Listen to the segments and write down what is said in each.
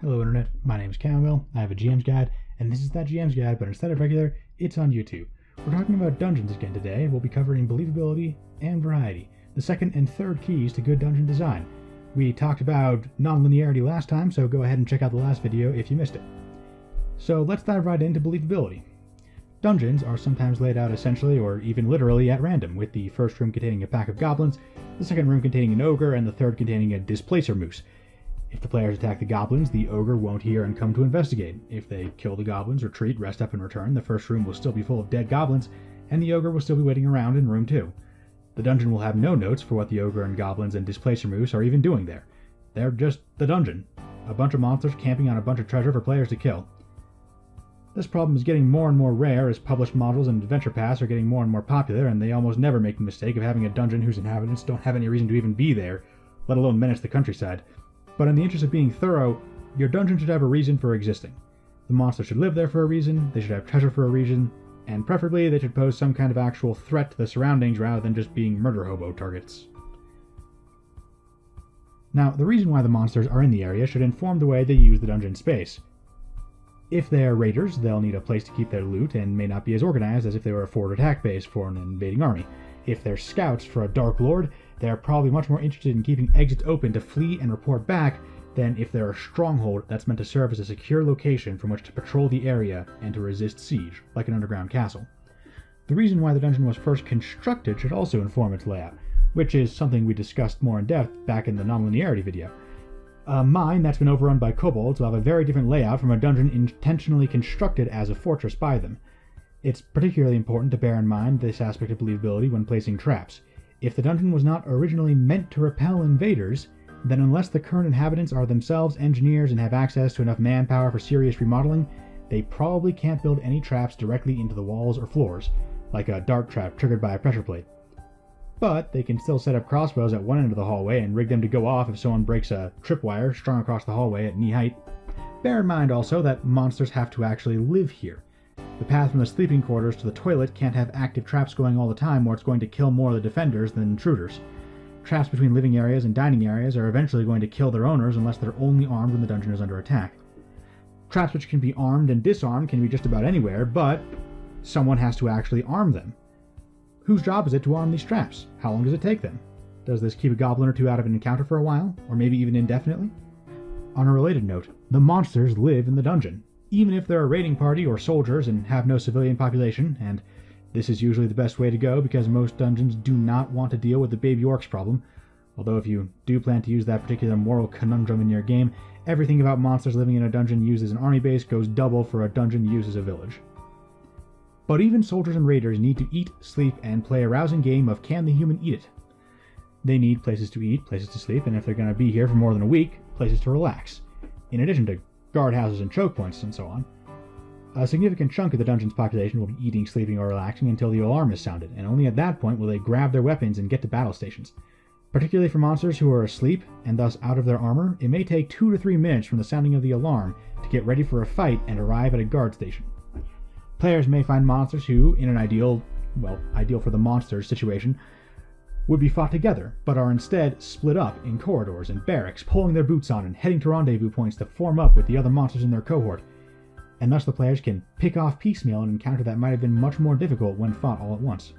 Hello Internet, my name is Camille, I have a GM's Guide, and this is that GM's Guide, but instead of regular, it's on YouTube. We're talking about dungeons again today. We'll be covering believability and variety, the second and third keys to good dungeon design. We talked about non-linearity last time, so go ahead and check out the last video if you missed it. So let's dive right into believability. Dungeons are sometimes laid out essentially or even literally at random, with the first room containing a pack of goblins, the second room containing an ogre, and the third containing a displacer moose. If the players attack the goblins, the ogre won't hear and come to investigate. If they kill the goblins, retreat, rest up, and return, the first room will still be full of dead goblins, and the ogre will still be waiting around in room 2. The dungeon will have no notes for what the ogre and goblins and displacer moose are even doing there. They're just the dungeon. A bunch of monsters camping on a bunch of treasure for players to kill. This problem is getting more and more rare as published modules and adventure paths are getting more and more popular, and they almost never make the mistake of having a dungeon whose inhabitants don't have any reason to even be there, let alone menace the countryside. But in the interest of being thorough, your dungeon should have a reason for existing. The monster should live there for a reason, they should have treasure for a reason, and preferably they should pose some kind of actual threat to the surroundings rather than just being murder hobo targets. Now, the reason why the monsters are in the area should inform the way they use the dungeon space. If they are raiders, they'll need a place to keep their loot and may not be as organized as if they were a forward attack base for an invading army. If they're scouts for a Dark Lord, they're probably much more interested in keeping exits open to flee and report back than if they're a stronghold that's meant to serve as a secure location from which to patrol the area and to resist siege, like an underground castle. The reason why the dungeon was first constructed should also inform its layout, which is something we discussed more in depth back in the non-linearity video. A mine that's been overrun by kobolds will have a very different layout from a dungeon intentionally constructed as a fortress by them. It's particularly important to bear in mind this aspect of believability when placing traps. If the dungeon was not originally meant to repel invaders, then unless the current inhabitants are themselves engineers and have access to enough manpower for serious remodeling, they probably can't build any traps directly into the walls or floors, like a dart trap triggered by a pressure plate. But they can still set up crossbows at one end of the hallway and rig them to go off if someone breaks a tripwire strung across the hallway at knee height. Bear in mind also that monsters have to actually live here. The path from the sleeping quarters to the toilet can't have active traps going all the time, or it's going to kill more of the defenders than intruders. Traps between living areas and dining areas are eventually going to kill their owners unless they're only armed when the dungeon is under attack. Traps which can be armed and disarmed can be just about anywhere, but someone has to actually arm them. Whose job is it to arm these traps? How long does it take them? Does this keep a goblin or two out of an encounter for a while, or maybe even indefinitely? On a related note, the monsters live in the dungeon. Even if they're a raiding party or soldiers and have no civilian population, and this is usually the best way to go because most dungeons do not want to deal with the baby orcs problem, although if you do plan to use that particular moral conundrum in your game, everything about monsters living in a dungeon used as an army base goes double for a dungeon used as a village. But even soldiers and raiders need to eat, sleep, and play a rousing game of can the human eat it? They need places to eat, places to sleep, and if they're going to be here for more than a week, places to relax, in addition to guardhouses and choke points and so on. A significant chunk of the dungeon's population will be eating, sleeping, or relaxing until the alarm is sounded, and only at that point will they grab their weapons and get to battle stations. Particularly for monsters who are asleep, and thus out of their armor, it may take 2 to 3 minutes from the sounding of the alarm to get ready for a fight and arrive at a guard station. Players may find monsters who, in an ideal for the monsters situation, would be fought together, but are instead split up in corridors and barracks, pulling their boots on and heading to rendezvous points to form up with the other monsters in their cohort, and thus the players can pick off piecemeal an encounter that might have been much more difficult when fought all at once.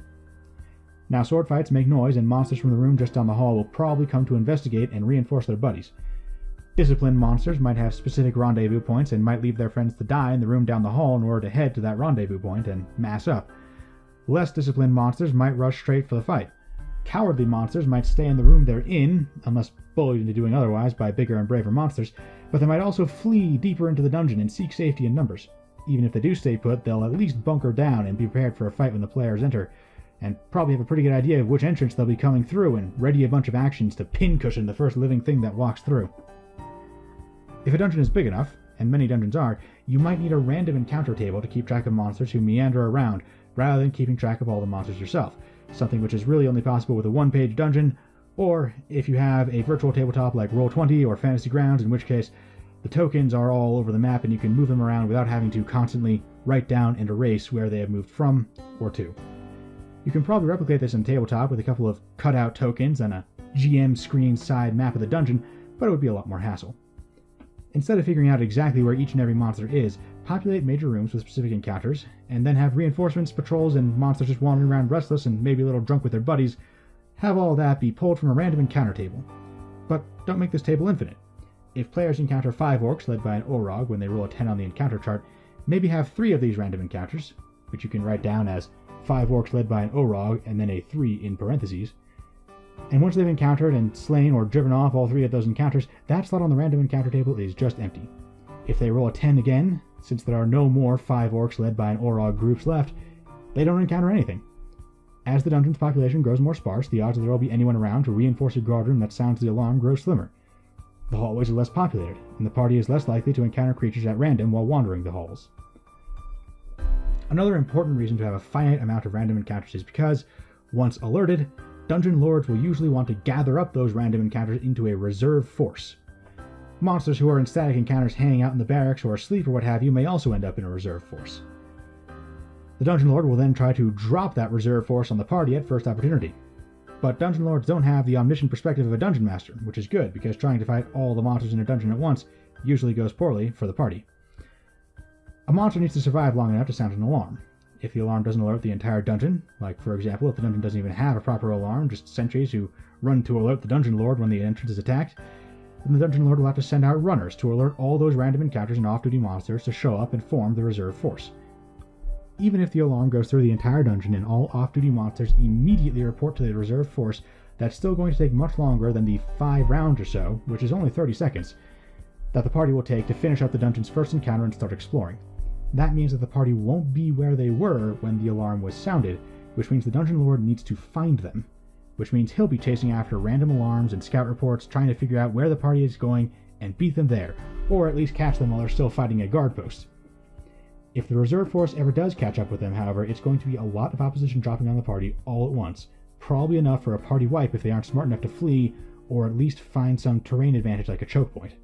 Now sword fights make noise, and monsters from the room just down the hall will probably come to investigate and reinforce their buddies. Disciplined monsters might have specific rendezvous points and might leave their friends to die in the room down the hall in order to head to that rendezvous point and mass up. Less disciplined monsters might rush straight for the fight. Cowardly monsters might stay in the room they're in, unless bullied into doing otherwise by bigger and braver monsters, but they might also flee deeper into the dungeon and seek safety in numbers. Even if they do stay put, they'll at least bunker down and be prepared for a fight when the players enter, and probably have a pretty good idea of which entrance they'll be coming through and ready a bunch of actions to pincushion the first living thing that walks through. If a dungeon is big enough, and many dungeons are, you might need a random encounter table to keep track of monsters who meander around, rather than keeping track of all the monsters yourself, something which is really only possible with a one-page dungeon, or if you have a virtual tabletop like Roll20 or Fantasy Grounds, in which case the tokens are all over the map and you can move them around without having to constantly write down and erase where they have moved from or to. You can probably replicate this in tabletop with a couple of cutout tokens and a GM screen side map of the dungeon, but it would be a lot more hassle. Instead of figuring out exactly where each and every monster is, populate major rooms with specific encounters, and then have reinforcements, patrols, and monsters just wandering around restless and maybe a little drunk with their buddies. Have all that be pulled from a random encounter table. But don't make this table infinite. If players encounter 5 orcs led by an Orog when they roll a 10 on the encounter chart, maybe have 3 of these random encounters, which you can write down as 5 orcs led by an Orog and then a 3 in parentheses. And once they've encountered and slain or driven off all 3 of those encounters, that slot on the random encounter table is just empty. If they roll a 10 again, since there are no more 5 orcs led by an Orog groups left, they don't encounter anything. As the dungeon's population grows more sparse, the odds that there will be anyone around to reinforce a guard room that sounds the alarm grow slimmer. The hallways are less populated, and the party is less likely to encounter creatures at random while wandering the halls. Another important reason to have a finite amount of random encounters is because, once alerted, dungeon lords will usually want to gather up those random encounters into a reserve force. Monsters who are in static encounters hanging out in the barracks or asleep or what have you may also end up in a reserve force. The dungeon lord will then try to drop that reserve force on the party at first opportunity. But dungeon lords don't have the omniscient perspective of a dungeon master, which is good because trying to fight all the monsters in a dungeon at once usually goes poorly for the party. A monster needs to survive long enough to sound an alarm. If the alarm doesn't alert the entire dungeon, like for example if the dungeon doesn't even have a proper alarm, just sentries who run to alert the dungeon lord when the entrance is attacked, then the dungeon lord will have to send out runners to alert all those random encounters and off-duty monsters to show up and form the reserve force. Even if the alarm goes through the entire dungeon and all off-duty monsters immediately report to the reserve force, that's still going to take much longer than the 5 rounds or so, which is only 30 seconds, that the party will take to finish up the dungeon's first encounter and start exploring. That means that the party won't be where they were when the alarm was sounded, which means the dungeon lord needs to find them, which means he'll be chasing after random alarms and scout reports, trying to figure out where the party is going and beat them there, or at least catch them while they're still fighting a guard post. If the reserve force ever does catch up with them, however, it's going to be a lot of opposition dropping on the party all at once, probably enough for a party wipe if they aren't smart enough to flee, or at least find some terrain advantage like a choke point.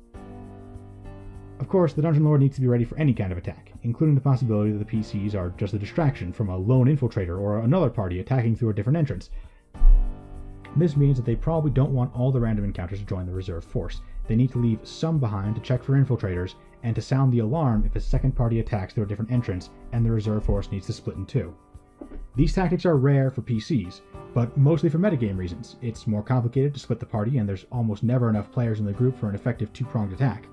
Of course, the dungeon lord needs to be ready for any kind of attack, including the possibility that the PCs are just a distraction from a lone infiltrator or another party attacking through a different entrance. This means that they probably don't want all the random encounters to join the reserve force. They need to leave some behind to check for infiltrators, and to sound the alarm if a second party attacks through a different entrance and the reserve force needs to split in 2. These tactics are rare for PCs, but mostly for metagame reasons. It's more complicated to split the party, and there's almost never enough players in the group for an effective 2-pronged attack.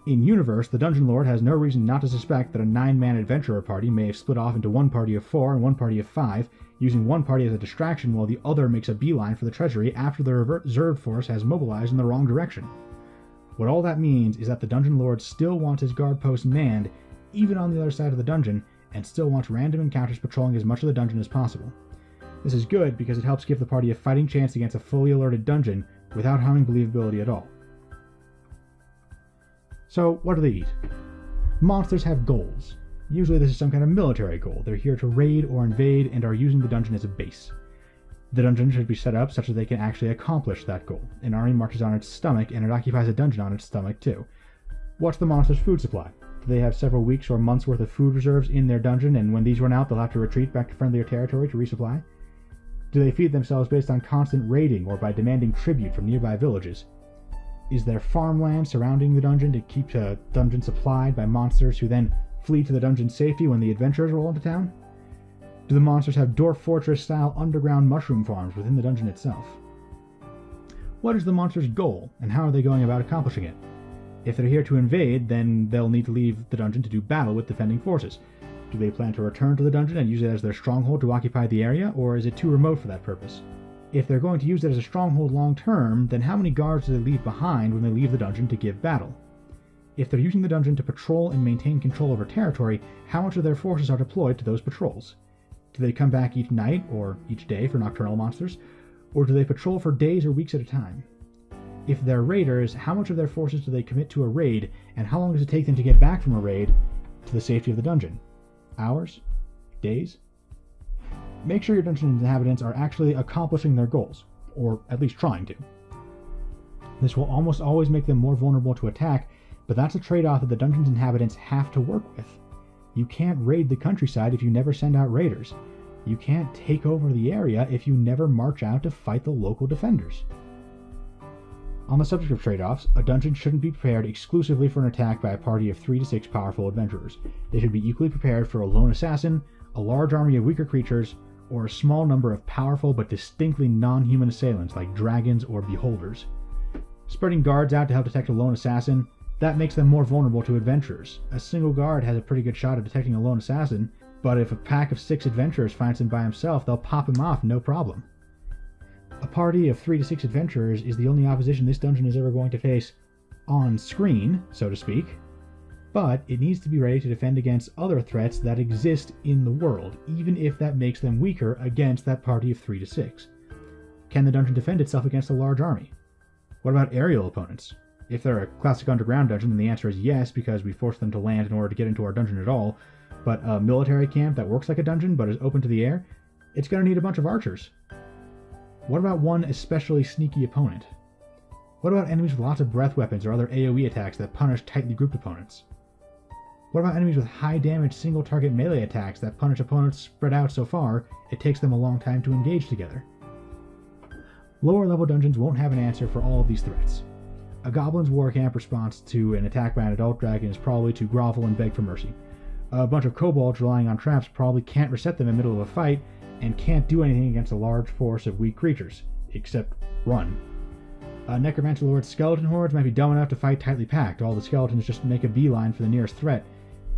In Universe, the Dungeon Lord has no reason not to suspect that a 9-man adventurer party may have split off into one party of 4 and one party of 5, using one party as a distraction while the other makes a beeline for the treasury after the reserve force has mobilized in the wrong direction. What all that means is that the Dungeon Lord still wants his guard post manned, even on the other side of the dungeon, and still wants random encounters patrolling as much of the dungeon as possible. This is good because it helps give the party a fighting chance against a fully alerted dungeon without harming believability at all. So, what do they eat? Monsters have goals. Usually this is some kind of military goal. They're here to raid or invade and are using the dungeon as a base. The dungeon should be set up such that they can actually accomplish that goal. An army marches on its stomach, and it occupies a dungeon on its stomach too. What's the monster's food supply? Do they have several weeks or months worth of food reserves in their dungeon, and when these run out they'll have to retreat back to friendlier territory to resupply? Do they feed themselves based on constant raiding or by demanding tribute from nearby villages? Is there farmland surrounding the dungeon to keep the dungeon supplied by monsters who then flee to the dungeon's safety when the adventurers roll into town? Do the monsters have Dwarf Fortress-style underground mushroom farms within the dungeon itself? What is the monster's goal, and how are they going about accomplishing it? If they're here to invade, then they'll need to leave the dungeon to do battle with defending forces. Do they plan to return to the dungeon and use it as their stronghold to occupy the area, or is it too remote for that purpose? If they're going to use it as a stronghold long-term, then how many guards do they leave behind when they leave the dungeon to give battle? If they're using the dungeon to patrol and maintain control over territory, how much of their forces are deployed to those patrols? Do they come back each night, or each day for nocturnal monsters? Or do they patrol for days or weeks at a time? If they're raiders, how much of their forces do they commit to a raid, and how long does it take them to get back from a raid to the safety of the dungeon? Hours? Days? Make sure your dungeon inhabitants are actually accomplishing their goals, or at least trying to. This will almost always make them more vulnerable to attack, but that's a trade-off that the dungeon's inhabitants have to work with. You can't raid the countryside if you never send out raiders. You can't take over the area if you never march out to fight the local defenders. On the subject of trade-offs, a dungeon shouldn't be prepared exclusively for an attack by a party of 3 to 6 powerful adventurers. They should be equally prepared for a lone assassin, a large army of weaker creatures, or a small number of powerful but distinctly non-human assailants like dragons or beholders. Spreading guards out to help detect a lone assassin, that makes them more vulnerable to adventurers. A single guard has a pretty good shot at detecting a lone assassin, but if a pack of 6 adventurers finds him by himself, they'll pop him off no problem. A party of 3 to 6 adventurers is the only opposition this dungeon is ever going to face on screen, so to speak, but it needs to be ready to defend against other threats that exist in the world, even if that makes them weaker against that party of 3 to 6. Can the dungeon defend itself against a large army? What about aerial opponents? If they're a classic underground dungeon, then the answer is yes, because we force them to land in order to get into our dungeon at all. But a military camp that works like a dungeon but is open to the air, it's going to need a bunch of archers. What about one especially sneaky opponent? What about enemies with lots of breath weapons or other AoE attacks that punish tightly grouped opponents? What about enemies with high damage single target melee attacks that punish opponents spread out so far it takes them a long time to engage together? Lower level dungeons won't have an answer for all of these threats. A goblin's war camp response to an attack by an adult dragon is probably to grovel and beg for mercy. A bunch of kobolds relying on traps probably can't reset them in the middle of a fight and can't do anything against a large force of weak creatures, except run. Necromancer Lord's skeleton hordes might be dumb enough to fight tightly packed. All the skeletons just make a beeline for the nearest threat,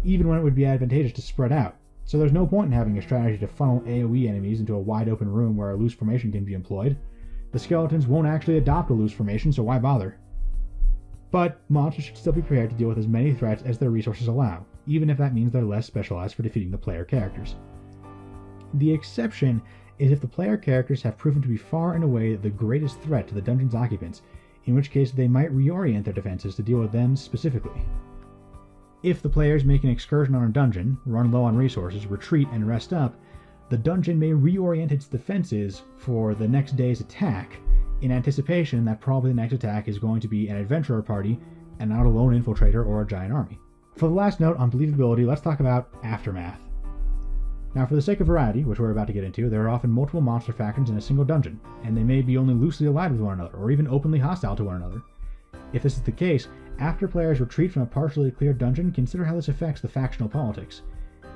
even when it would be advantageous to spread out. So there's no point in having a strategy to funnel AoE enemies into a wide open room where a loose formation can be employed. The skeletons won't actually adopt a loose formation, so why bother? But monsters should still be prepared to deal with as many threats as their resources allow, even if that means they're less specialized for defeating the player characters. The exception is if the player characters have proven to be far and away the greatest threat to the dungeon's occupants, in which case they might reorient their defenses to deal with them specifically. If the players make an excursion on a dungeon, run low on resources, retreat, and rest up, the dungeon may reorient its defenses for the next day's attack, in anticipation that probably the next attack is going to be an adventurer party and not a lone infiltrator or a giant army. For the last note on believability, let's talk about aftermath. Now, for the sake of variety, which we're about to get into, there are often multiple monster factions in a single dungeon, and they may be only loosely allied with one another, or even openly hostile to one another. If this is the case, after players retreat from a partially cleared dungeon, consider how this affects the factional politics.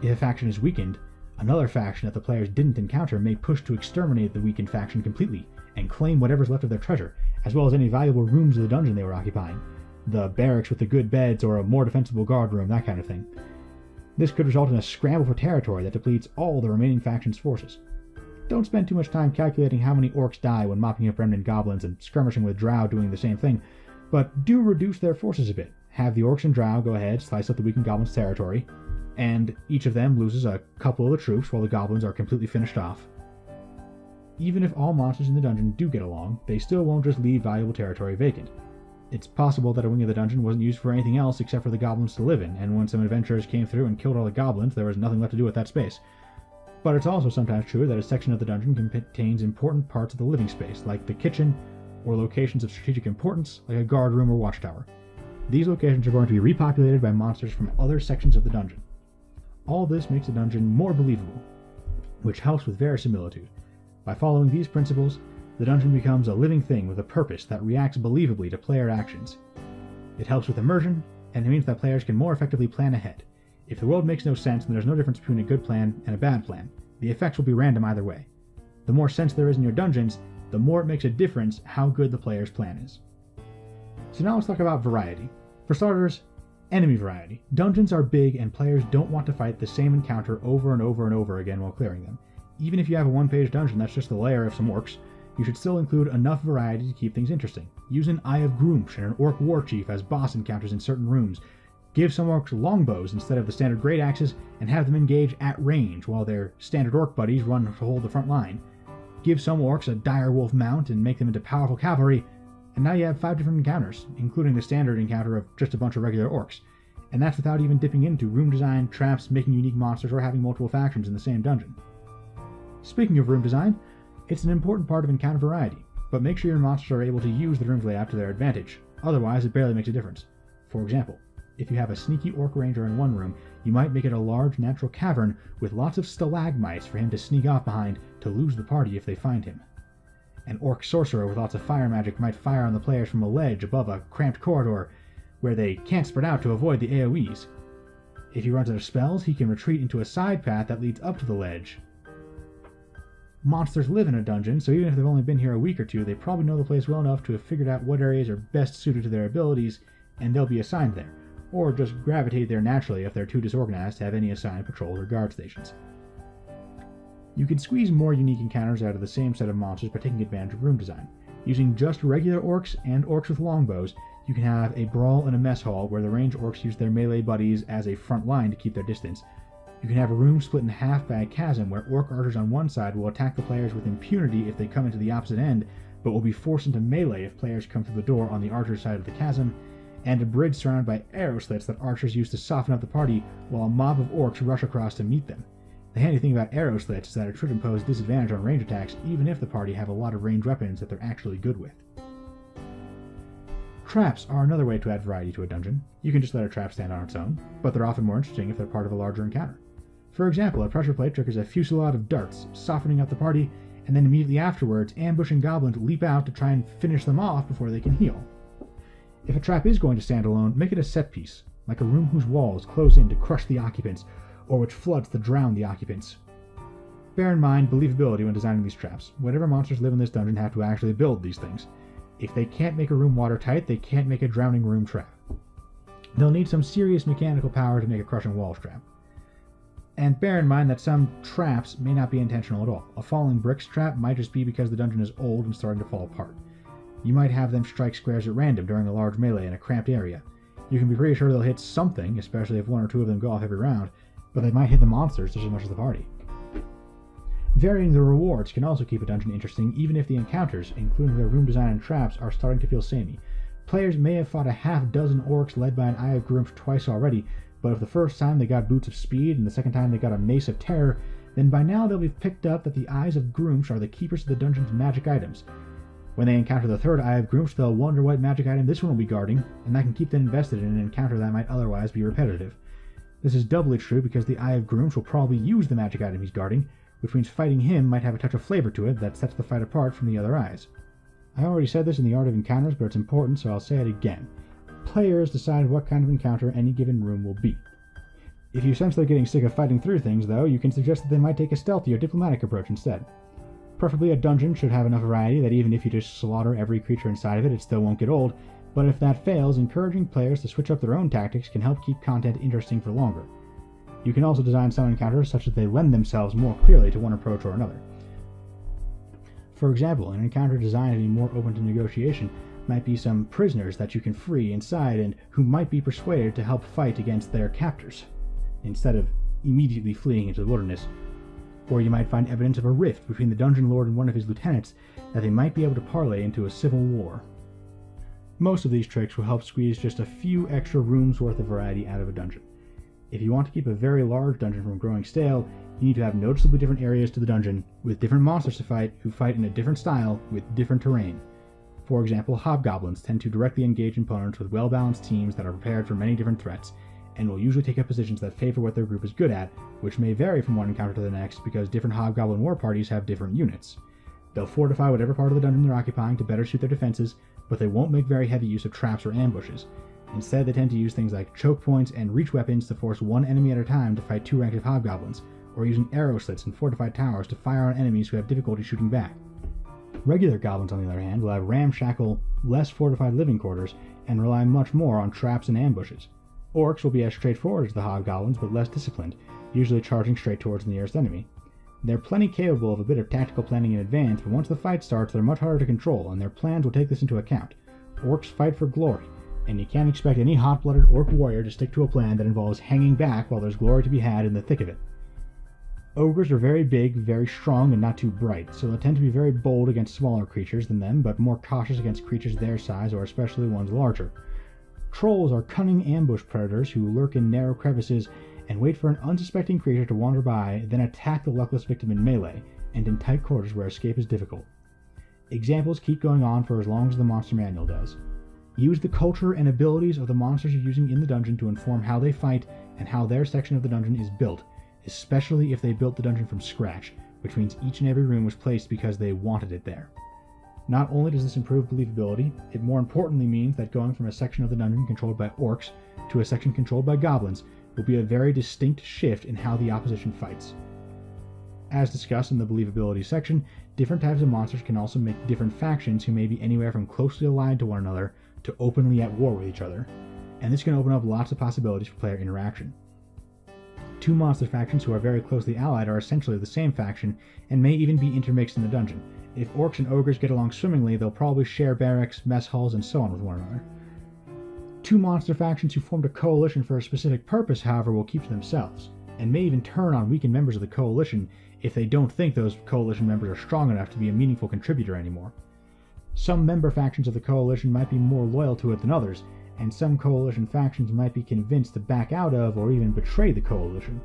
If a faction is weakened, another faction that the players didn't encounter may push to exterminate the weakened faction completely, and claim whatever's left of their treasure, as well as any valuable rooms of the dungeon they were occupying. The barracks with the good beds, or a more defensible guard room, that kind of thing. This could result in a scramble for territory that depletes all the remaining faction's forces. Don't spend too much time calculating how many orcs die when mopping up remnant goblins and skirmishing with drow doing the same thing, but do reduce their forces a bit. Have the orcs and drow go ahead, slice up the weakened goblins' territory, and each of them loses a couple of the troops while the goblins are completely finished off. Even if all monsters in the dungeon do get along, they still won't just leave valuable territory vacant. It's possible that a wing of the dungeon wasn't used for anything else except for the goblins to live in, and when some adventurers came through and killed all the goblins, there was nothing left to do with that space. But it's also sometimes true that a section of the dungeon contains important parts of the living space, like the kitchen, or locations of strategic importance, like a guard room or watchtower. These locations are going to be repopulated by monsters from other sections of the dungeon. All this makes the dungeon more believable, which helps with verisimilitude. By following these principles, the dungeon becomes a living thing with a purpose that reacts believably to player actions. It helps with immersion, and it means that players can more effectively plan ahead. If the world makes no sense, then there's no difference between a good plan and a bad plan. The effects will be random either way. The more sense there is in your dungeons, the more it makes a difference how good the player's plan is. So now let's talk about variety. For starters, enemy variety. Dungeons are big and players don't want to fight the same encounter over and over and over again while clearing them. Even if you have a one-page dungeon that's just the lair of some orcs, you should still include enough variety to keep things interesting. Use an Eye of Groomsh and an Orc War Chief as boss encounters in certain rooms. Give some orcs longbows instead of the standard great axes, and have them engage at range while their standard orc buddies run to hold the front line. Give some orcs a dire wolf mount and make them into powerful cavalry, and now you have 5 different encounters, including the standard encounter of just a bunch of regular orcs. And that's without even dipping into room design, traps, making unique monsters, or having multiple factions in the same dungeon. Speaking of room design, it's an important part of encounter variety, but make sure your monsters are able to use the room's layout to their advantage, otherwise it barely makes a difference. For example, if you have a sneaky orc ranger in one room, you might make it a large natural cavern with lots of stalagmites for him to sneak off behind to lose the party if they find him. An orc sorcerer with lots of fire magic might fire on the players from a ledge above a cramped corridor where they can't spread out to avoid the AoEs. If he runs out of spells, he can retreat into a side path that leads up to the ledge. Monsters live in a dungeon, so even if they've only been here a week or two, they probably know the place well enough to have figured out what areas are best suited to their abilities, and they'll be assigned there, or just gravitate there naturally if they're too disorganized to have any assigned patrols or guard stations. You can squeeze more unique encounters out of the same set of monsters by taking advantage of room design. Using just regular orcs and orcs with longbows, you can have a brawl in a mess hall where the ranged orcs use their melee buddies as a front line to keep their distance. You can have a room split in half by a chasm where orc archers on one side will attack the players with impunity if they come into the opposite end, but will be forced into melee if players come through the door on the archer side of the chasm, and a bridge surrounded by arrow slits that archers use to soften up the party while a mob of orcs rush across to meet them. The handy thing about arrow slits is that it should impose disadvantage on range attacks even if the party have a lot of ranged weapons that they're actually good with. Traps are another way to add variety to a dungeon. You can just let a trap stand on its own, but they're often more interesting if they're part of a larger encounter. For example, a pressure plate triggers a fusillade of darts, softening up the party, and then immediately afterwards, ambushing goblins leap out to try and finish them off before they can heal. If a trap is going to stand alone, make it a set piece, like a room whose walls close in to crush the occupants, or which floods to drown the occupants. Bear in mind believability when designing these traps. Whatever monsters live in this dungeon have to actually build these things. If they can't make a room watertight, they can't make a drowning room trap. They'll need some serious mechanical power to make a crushing walls trap. And bear in mind that some traps may not be intentional at all. A falling bricks trap might just be because the dungeon is old and starting to fall apart. You might have them strike squares at random during a large melee in a cramped area. You can be pretty sure they'll hit something, especially if one or two of them go off every round, but they might hit the monsters just as much as the party. Varying the rewards can also keep a dungeon interesting even if the encounters, including their room design and traps, are starting to feel samey. Players may have fought a half-dozen orcs led by an Eye of Grumsh twice already, but if the first time they got Boots of Speed and the second time they got a Mace of Terror, then by now they'll have picked up that the Eyes of Grumsh are the keepers of the dungeon's magic items. When they encounter the third Eye of Grumsh, they'll wonder what magic item this one will be guarding, and that can keep them invested in an encounter that might otherwise be repetitive. This is doubly true because the Eye of Grumsh will probably use the magic item he's guarding, which means fighting him might have a touch of flavor to it that sets the fight apart from the other eyes. I already said this in the Art of Encounters, but it's important, so I'll say it again. Players decide what kind of encounter any given room will be. If you sense they're getting sick of fighting through things, though, you can suggest that they might take a stealthy or diplomatic approach instead. Preferably a dungeon should have enough variety that even if you just slaughter every creature inside of it, it still won't get old, but if that fails, encouraging players to switch up their own tactics can help keep content interesting for longer. You can also design some encounters such that they lend themselves more clearly to one approach or another. For example, an encounter designed to be more open to negotiation might be some prisoners that you can free inside and who might be persuaded to help fight against their captors, instead of immediately fleeing into the wilderness. Or you might find evidence of a rift between the dungeon lord and one of his lieutenants that they might be able to parlay into a civil war. Most of these tricks will help squeeze just a few extra rooms worth of variety out of a dungeon. If you want to keep a very large dungeon from growing stale, you need to have noticeably different areas to the dungeon, with different monsters to fight who fight in a different style with different terrain. For example, hobgoblins tend to directly engage opponents with well-balanced teams that are prepared for many different threats, and will usually take up positions that favor what their group is good at, which may vary from one encounter to the next because different hobgoblin war parties have different units. They'll fortify whatever part of the dungeon they're occupying to better suit their defenses, but they won't make very heavy use of traps or ambushes. Instead, they tend to use things like choke points and reach weapons to force one enemy at a time to fight two active hobgoblins, or using arrow slits and fortified towers to fire on enemies who have difficulty shooting back. Regular goblins, on the other hand, will have ramshackle, less fortified living quarters, and rely much more on traps and ambushes. Orcs will be as straightforward as the hobgoblins, but less disciplined, usually charging straight towards the nearest enemy. They're plenty capable of a bit of tactical planning in advance, but once the fight starts, they're much harder to control, and their plans will take this into account. Orcs fight for glory, and you can't expect any hot-blooded orc warrior to stick to a plan that involves hanging back while there's glory to be had in the thick of it. Ogres are very big, very strong, and not too bright, so they'll tend to be very bold against smaller creatures than them, but more cautious against creatures their size, or especially ones larger. Trolls are cunning ambush predators who lurk in narrow crevices and wait for an unsuspecting creature to wander by, then attack the luckless victim in melee, and in tight quarters where escape is difficult. Examples keep going on for as long as the monster manual does. Use the culture and abilities of the monsters you're using in the dungeon to inform how they fight and how their section of the dungeon is built, especially if they built the dungeon from scratch, which means each and every room was placed because they wanted it there. Not only does this improve believability, it more importantly means that going from a section of the dungeon controlled by orcs to a section controlled by goblins will be a very distinct shift in how the opposition fights. As discussed in the believability section, different types of monsters can also make different factions who may be anywhere from closely allied to one another to openly at war with each other, and this can open up lots of possibilities for player interaction. Two monster factions who are very closely allied are essentially the same faction and may even be intermixed in the dungeon. If orcs and ogres get along swimmingly, they'll probably share barracks, mess halls, and so on with one another. Two monster factions who formed a coalition for a specific purpose, however, will keep to themselves, and may even turn on weakened members of the coalition if they don't think those coalition members are strong enough to be a meaningful contributor anymore. Some member factions of the coalition might be more loyal to it than others, and some coalition factions might be convinced to back out of or even betray the coalition.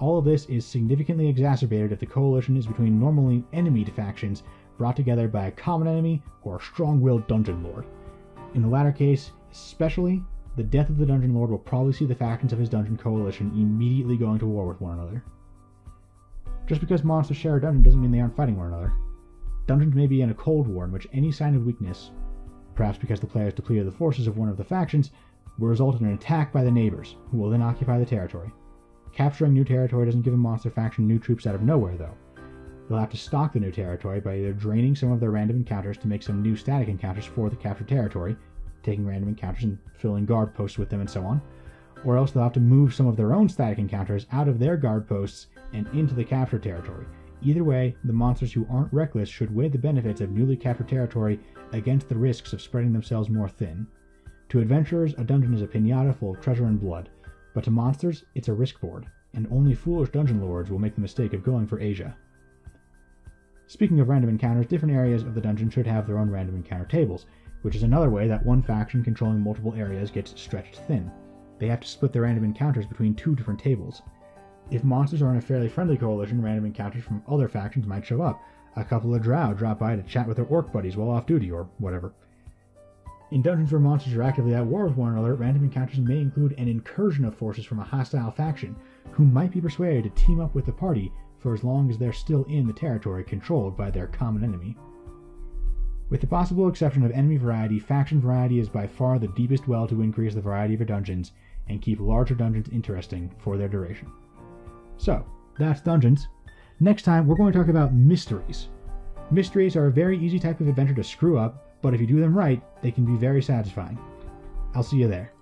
All of this is significantly exacerbated if the coalition is between normally enemy factions brought together by a common enemy or a strong-willed dungeon lord. In the latter case, especially, the death of the dungeon lord will probably see the factions of his dungeon coalition immediately going to war with one another. Just because monsters share a dungeon doesn't mean they aren't fighting one another. Dungeons may be in a cold war in which any sign of weakness, perhaps because the players depleted the forces of one of the factions, will result in an attack by the neighbors, who will then occupy the territory. Capturing new territory doesn't give a monster faction new troops out of nowhere, though. They'll have to stock the new territory by either draining some of their random encounters to make some new static encounters for the captured territory, taking random encounters and filling guard posts with them and so on, or else they'll have to move some of their own static encounters out of their guard posts and into the captured territory. Either way, the monsters who aren't reckless should weigh the benefits of newly captured territory against the risks of spreading themselves more thin. To adventurers, a dungeon is a piñata full of treasure and blood, but to monsters, it's a risk board, and only foolish dungeon lords will make the mistake of going for Asia. Speaking of random encounters, different areas of the dungeon should have their own random encounter tables, which is another way that one faction controlling multiple areas gets stretched thin. They have to split their random encounters between two different tables. If monsters are in a fairly friendly coalition, random encounters from other factions might show up. A couple of drow drop by to chat with their orc buddies while off duty, or whatever. In dungeons where monsters are actively at war with one another, random encounters may include an incursion of forces from a hostile faction, who might be persuaded to team up with the party for as long as they're still in the territory controlled by their common enemy. With the possible exception of enemy variety, faction variety is by far the deepest well to increase the variety of your dungeons and keep larger dungeons interesting for their duration. So, that's dungeons. Next time, we're going to talk about mysteries. Mysteries are a very easy type of adventure to screw up, but if you do them right, they can be very satisfying. I'll see you there.